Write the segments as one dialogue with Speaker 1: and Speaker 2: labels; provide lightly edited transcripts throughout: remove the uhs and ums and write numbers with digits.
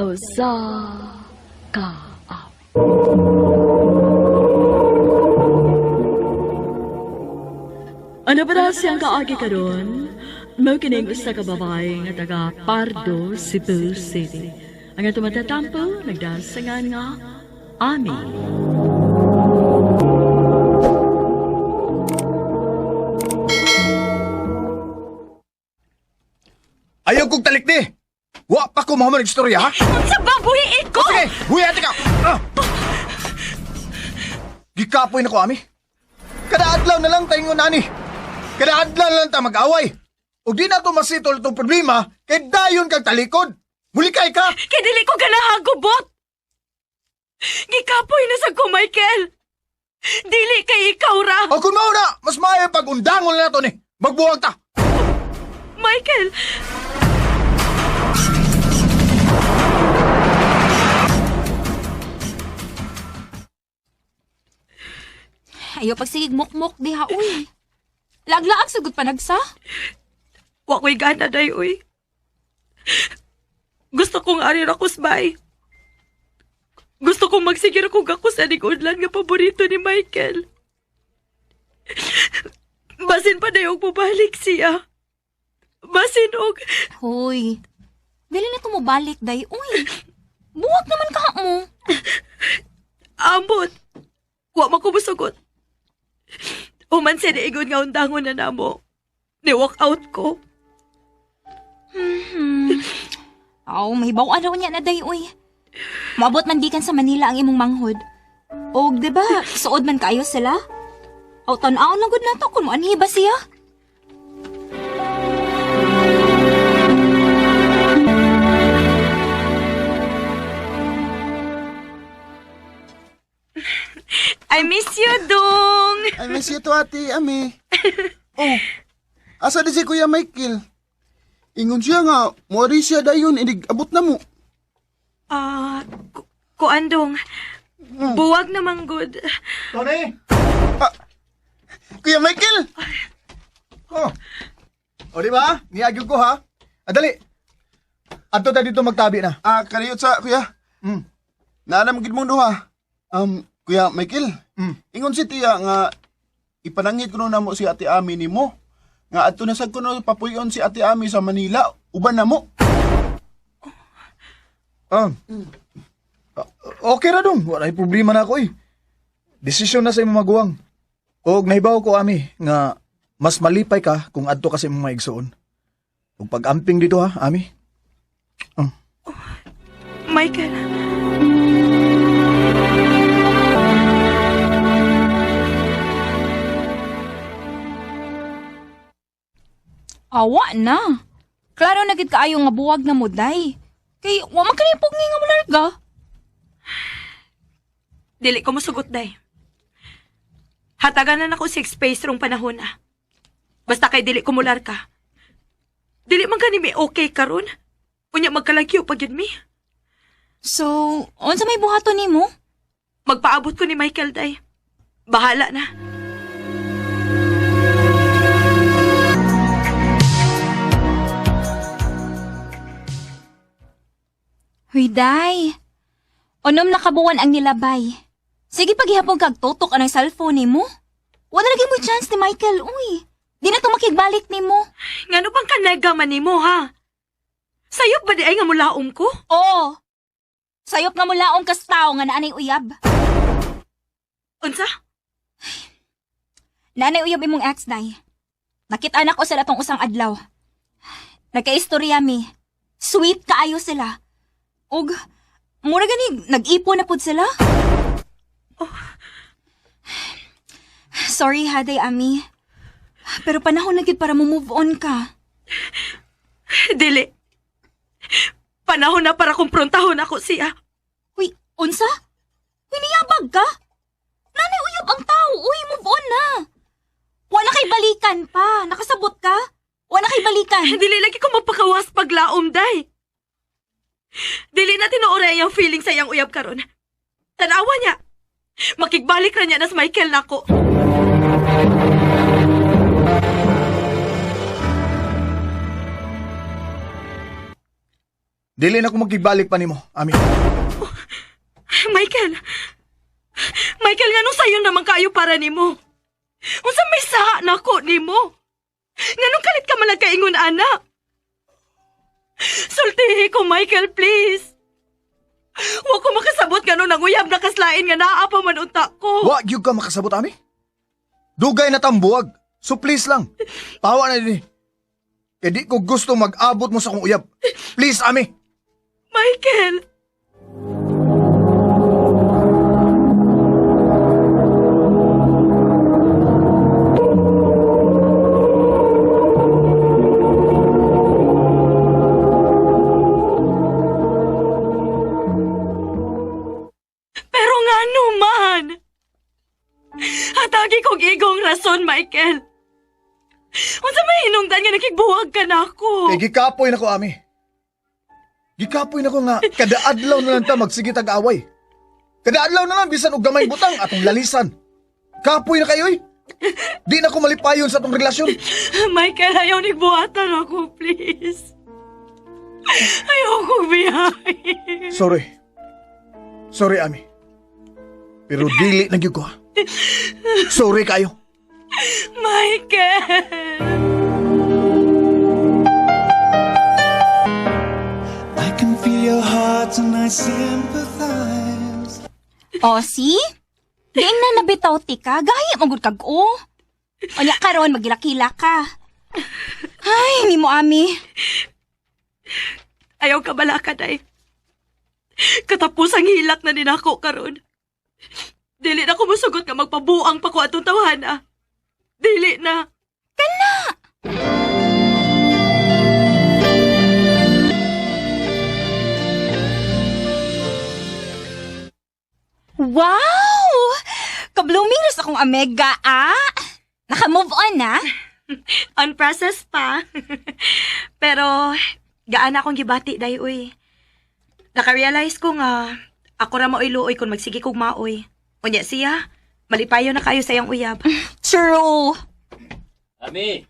Speaker 1: daw sa kaawit. Ano ba na siyang kaagi karon? Mao kining usa ka babae nga taga Pardo, Cebu City. Ang atong matatampo nagdasangan nga Ami.
Speaker 2: Ayaw kong talik ni! Wa pa ko mahamon istorya, ha?
Speaker 3: Unsa ba buhiin ko?
Speaker 2: Sige, huyati ka! Gikapoy na ko, Ami. Kada adlaw na lang tayong unani. Kada adlaw na lang tayo mag-away. O di na ito masitol itong problema, kay dayon kang talikod. Mulikay ka!
Speaker 3: Kay dili ko ganahagubot. Gikapoy na sa ko, Michael. Dili kay ikaw ra.
Speaker 2: O kung mauna, mas maayo pag-undangon na ito ni. Magbuwag ta!
Speaker 3: Michael!
Speaker 4: Ayaw pagsigig mukmok diha, uy. Laglaag sugod pa nagsa.
Speaker 3: Wa ko'y gana, day, uy. Gusto kong arir ako sbay. Gusto kong magsigir ako ako sa ligudlan nga paborito ni Michael. Basin pa na yung pabalik siya. Basin og...
Speaker 4: Hoy, dili na tumubalik, day, uy. Buwag naman ka mo.
Speaker 3: Ambot. Wa makumusugot. Human siya niigon nga undangon na namo. Ni-walk out ko.
Speaker 4: Aw, mahibaw araw niya na, day, uy. Maabot man gikan sa Manila ang imong manghod. Og, diba, suod man kaayo sila? Aw, tan-aw lang gud nato kung anhi ba siya?
Speaker 3: I miss you, Dong!
Speaker 5: I miss you to, ate, Ami. Oh, asa di si Kuya Michael? Ingon siya nga, muari siya dayon, abot na mo.
Speaker 3: Kuan, Dong. Buwag namang good.
Speaker 2: Tony!
Speaker 5: Kuya Michael!
Speaker 2: Oh. O di ba? Niagyog ko, ha? Dali. Ato tayo dito magtabi na.
Speaker 5: Kariyot sa, Kuya. Naanam gid mong duha. Kuya Michael, ingon si Tia nga ipanangit ko na mo si Ate Ami ni mo. Nga ato na sad ko na papuyon si Ate Ami sa Manila. Uban na mo.
Speaker 2: Okay ra dong. Wala problema na ako, eh. Desisyon na sa imong maguwang. O nahibaw ko, Ami, nga mas malipay ka kung adto ka sa imong maigsoon. Kung pag-amping dito, ha, Ami?
Speaker 3: Michael.
Speaker 4: Awa na. Klaro na gid kaayo nga buwag na mo, day. Kay, wa man kanipog nga mo larga.
Speaker 3: Dili ko musugot, day. Hatagan na ako 6 space rong panahon, ah. Basta kay dili ko mular ka. Dili man gani mi okay karon. Unya magkalagyo pag yun mi.
Speaker 4: So, unsa may buhaton nimo?
Speaker 3: Magpaabot ko ni Michael, day. Bahala na.
Speaker 4: Huy, day. Unom nakabuwan ang nilabay. Sige paghihapon kag tutok ang cellphone nimo. Wala lagi mo chance ni Michael, uy. Di na to makigbalik nimo.
Speaker 3: Ngano bang kanagaman nimo, ha? Sayop ba di ay nga mulaom ko?
Speaker 4: Oo. Sayop nga mulaom kas tao nga naanay uyab.
Speaker 3: Unsa?
Speaker 4: Naanay uyab imong ex, day. Nakita anak ko sila tong usang adlaw. Nagkaistorya mi. Sweet kaayo sila. Og, mura gani, nag-ipo na pud sila. Oh. Sorry ha, day, Ami. Pero panahon na gid para mo move on ka.
Speaker 3: Dili. Panahon na para kumprontahon ako siya.
Speaker 4: Uy, unsa? Uy, niyabag ka? Nanay uyab ang tao. Uy, move on na. Wala kay balikan pa. Nakasabot ka? Wala kay balikan.
Speaker 3: Dili lagi ko mapakawas paglaom, day. Dili na tinuoray ang feeling sa iyang uyab karon. Tanawa niya. Makigbalik ra niya na sa Michael nako.
Speaker 2: Dili na ko magkibalik pa nimo, Ami.
Speaker 3: Michael! Michael, nga sayo naman kayo para nimo. Unsa may saha na ko nimo? Nganong kalit ka malagkaingon, anak? Sultihi ko, Michael, please. Wa ko makasabot nga nung nanguyab na kaslain nga naa pa man unta ko.
Speaker 2: Wa gyud ka makasabot, Ami. Dugay na tambuwag. So please lang. Pawa na din. Kaya di ko gusto mag-abot mo sa kong uyab. Please, Ami.
Speaker 3: Michael! Pero nga naman! Hatagi kong igong rason, Michael. Unsa may hinungdan nga nakigbuwag ka na ako?
Speaker 2: Kay gikapoy na ko, Ami. Gikapoy na ko nga, kada adlaw na lang ta magsige tag-away. Kada adlaw na lang, bisan og gamay butang atong lalisan. Kapoy na kayo, eh. Di na ko malipayon sa atong relasyon.
Speaker 3: Michael, ayaw nigbuhatan ako, please. Ayaw kong biyahe.
Speaker 2: Sorry. Sorry, Ami. Pero dili na gyud ko, ha. Sorry kayo.
Speaker 3: Michael!
Speaker 6: I can feel your heart and I sympathize.
Speaker 4: O, see? Diin na nabitaw ti ka. Gaya magud kag o. Onya karon magilakila ka. Ay, ni mo, Ami.
Speaker 3: Ayaw ka bala ka, day. Katapos ang hilak na ninako karon. Dili na ko musugot nga magpabuang pa ko atong tawhana. Dili na.
Speaker 4: Wow! Kablumingas akong Amega, Naka-move on, na?
Speaker 3: On process pa. Pero, gaan akong gibati, day, uy. Naka-realize ko nga, ako ra maoy luoy kung magsige kong maoy. Unya siya, malipayo na kayo sa iyang uyab.
Speaker 4: True.
Speaker 7: Ami,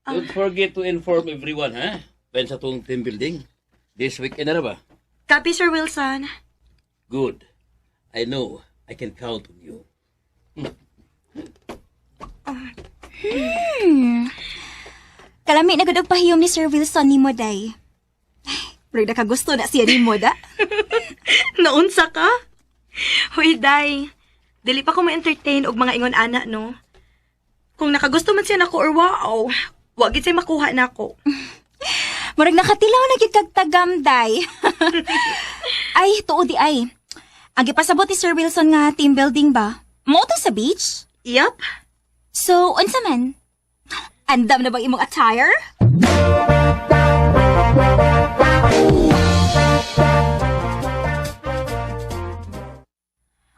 Speaker 7: don't forget to inform everyone, ha? When sa tong team building. This weekend na ba?
Speaker 3: Copy, Sir Wilson.
Speaker 7: Good. I know I can count on you.
Speaker 4: Kalami na gud og pahiyom ni Sir Wilson ni mo, day. Pero nakagusto na siya ni mo, da?
Speaker 3: Naunsa ka? Huy, day. Dili pa ko ma-entertain og mga ingon ana, no? Kung nakagusto man siya nako or wow, wag gid siya makuha nako.
Speaker 4: Murag nakatilaw na gyud kag tagam, day. Ay, tuod di ay. Ang gipasabot ni Sir Wilson nga team building ba? Mo to sa beach?
Speaker 3: Yup.
Speaker 4: So, unsa man? Andam na bang imong attire?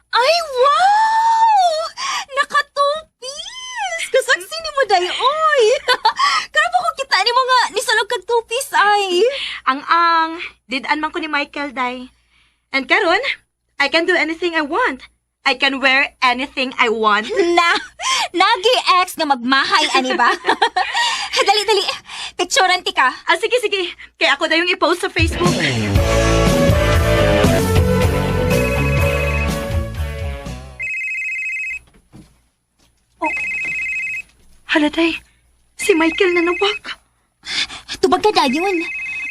Speaker 4: Ay, wow! Nakatupis! Kasaksi ni mo, day, oy! Karap ako kita ni mo nga, nisalog kag tupis, ay.
Speaker 3: Ang didaan man ko ni Michael, day. And karon, I can do anything I want. I can wear anything I want.
Speaker 4: Nagi-ex nga magmahay, ani ba? Dali, picturean ti ka.
Speaker 3: Sige. Kaya ako na yung i-post sa Facebook. Oh. Haladay, si Michael na nawak.
Speaker 4: Tubag ka dayon.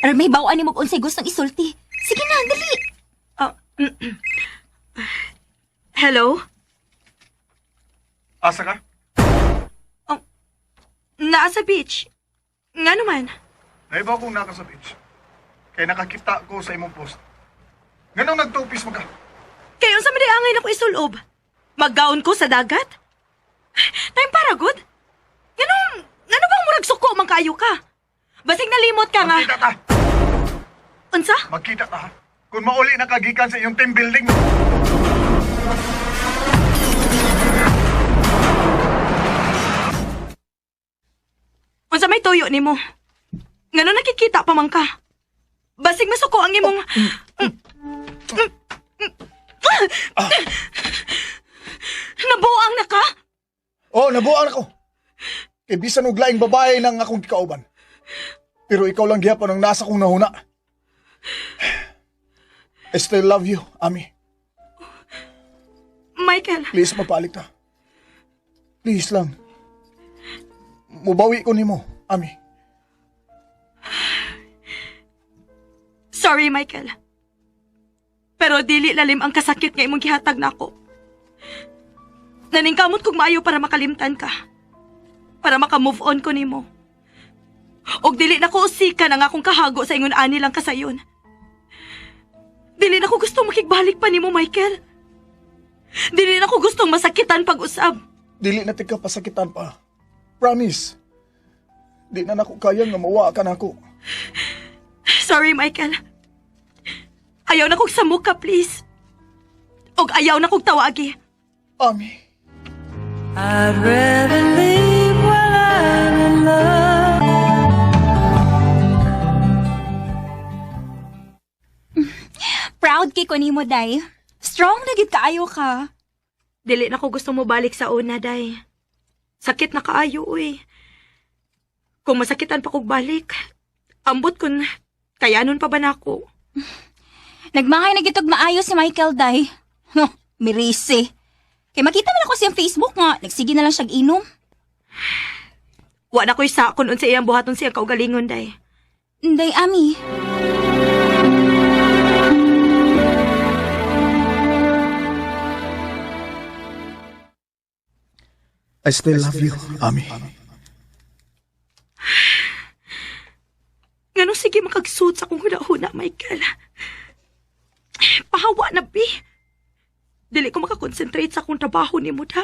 Speaker 4: Aron may bawaan ni mo kung unsay gustong isulti. Sige na, dali.
Speaker 3: Hello?
Speaker 2: Asa ka?
Speaker 3: Naa sa beach. Nga naman.
Speaker 2: Naibaw kong naka sa beach. Kaya nakakita ko sa imong post. Ganong nagtupis mo ka?
Speaker 3: Kayo sa madiangay na ko isulob. Maggaon ko sa dagat? Time para good? Ganong bang murag suko man kayo ka? Basig nalimot ka nga.
Speaker 2: Magkita ta!
Speaker 3: Unsa?
Speaker 2: Magkita ta, ha? Kung mauli na kagikan sa iyong team building.
Speaker 3: Unsa may tuyo nimo? Ngano nakikita pa man ka? Basig masuko ang imong... Nabuang na ka?
Speaker 2: Oh, nabuang ako. Kay bisan og laing babae nang akong kikauban. Pero ikaw lang gihapon ang nasa kong nahuna. I still love you, Ami.
Speaker 3: Michael,
Speaker 2: Please, mapalik ta. Please lang. Mubawi ko nimo, Ami.
Speaker 3: sorry Michael. Pero dili lalim ang kasakit nga imong gihatag nako. Naningkamot kog maayo para makalimtan ka. Para maka-move on ko nimo. Og dili na ko usika na nga akong kahago sa ingon ani lang kasayon. Dili na ko gustong makigbalik pa nimo, Michael. Dili na ko gustong masakitan pag-usab.
Speaker 2: Dili na tika pasakitan pa. Promise. Di na nako kaya nga mawa ka nako.
Speaker 3: Sorry, Michael. Ayaw na kong samok ka, please. Og ayaw na kong tawagi.
Speaker 2: Ami.
Speaker 6: I'd rather leave while I'm in love.
Speaker 4: Proud kay ko nimo, day. Strong na gid kaayo ka.
Speaker 3: Dili na ko gusto mo balik sa una, day. Sakit na kaayo, uy. Kung masakitan pa kong balik, ambot kun kayanon pa ba na ako?
Speaker 4: Nagmangay na gitog maayo si Michael, day. No, mirisi. Kay makita man ako siyang Facebook nga, nagsige na lang siyang inom.
Speaker 3: Wa na ko'y sakon unsa iyang buhaton siyang kaugalingon, day.
Speaker 4: Day, Ami.
Speaker 2: I still love you, Ami.
Speaker 3: Ngano sige makagsuot sa kong huna-huna, Michael? Pahawa na, bi. Dili ko makakonsentrate sa akong trabaho ni mo, da.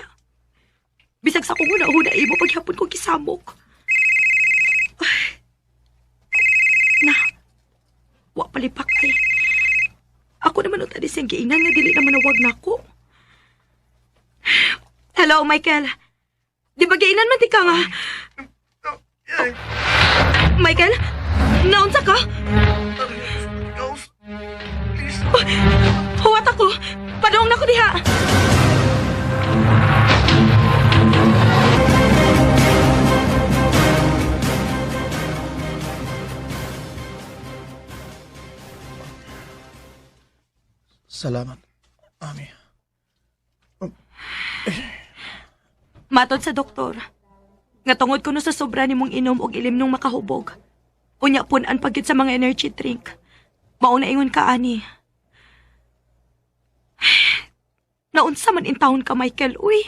Speaker 3: Bisag sa akong huna-huna, imo paghapon ko kisamok. Ay. Na, wa palipak ay. Ako naman ang tadi siyang giingnan nga dili naman nawag na ako. Hello, Michael. Di ba giingnan man di ka nga? Oh. Michael? Naunsa ka? Oh, huwat ako. Padong na ko diha.
Speaker 2: Salamat, Ami.
Speaker 3: Matod sa doktor. Nga tungod ko no sa sobra nimong inom og ilim nung makahubog. Unya punan pagit sa mga energy drink. Mauna ingon ka, ani. Naunsa man in taon ka, Michael, uy.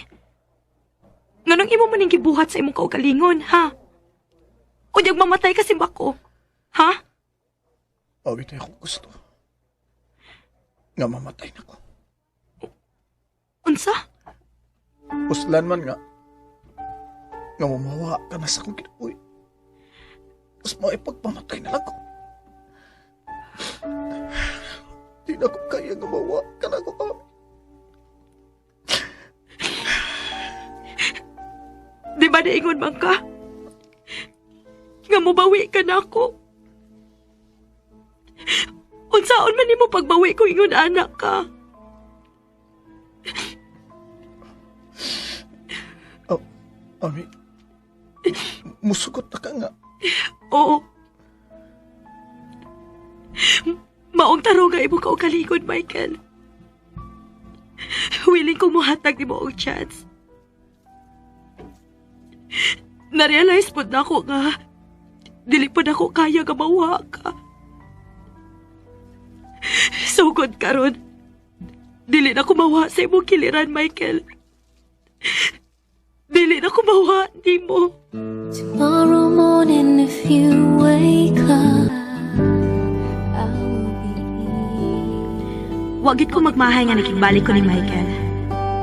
Speaker 3: Nganong imo man gibuhat sa imong kaugalingon, ha? Unyag mamatay kasi bako, ha?
Speaker 2: Awit ako gusto. Nga mamatay na ko.
Speaker 3: Unsa?
Speaker 2: Uslan man nga. Nga mamawa ka na sa kong kinabuhi. Mas maipagpamatay na lang ko. Di na ko kaya nga mawa ka na ko, Ami.
Speaker 3: Di ba naingon man ka? Nga mubawi ka na ako. Unsaon man nimo pagbawi ko ingon anak ka?
Speaker 2: Oh, Ami. Musugot na ka nga.
Speaker 3: Oo. Maong taruga imo ka og kaligod, Michael. Willing kong muhatag ni mo og chance. Na-realize po na ako nga dili po na ako kaya nga mawa ka. Sugod karon. Dili na ko mawa sa imong kiliran, Michael. Dili na ko mawa ni mo.
Speaker 8: Tomorrow morning if you wake up, I will be here.
Speaker 3: Wagit ko magmahay nga nakigbalik ko ni Michael.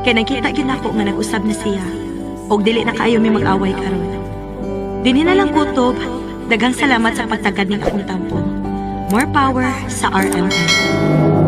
Speaker 3: Kaya nakita gid ako nga nag-usab na siya. Og dili na kaayo mi mag-away karon. Dini na lang kutob. Daghang salamat sa pagtagad ning akong tampo. More power sa RMN.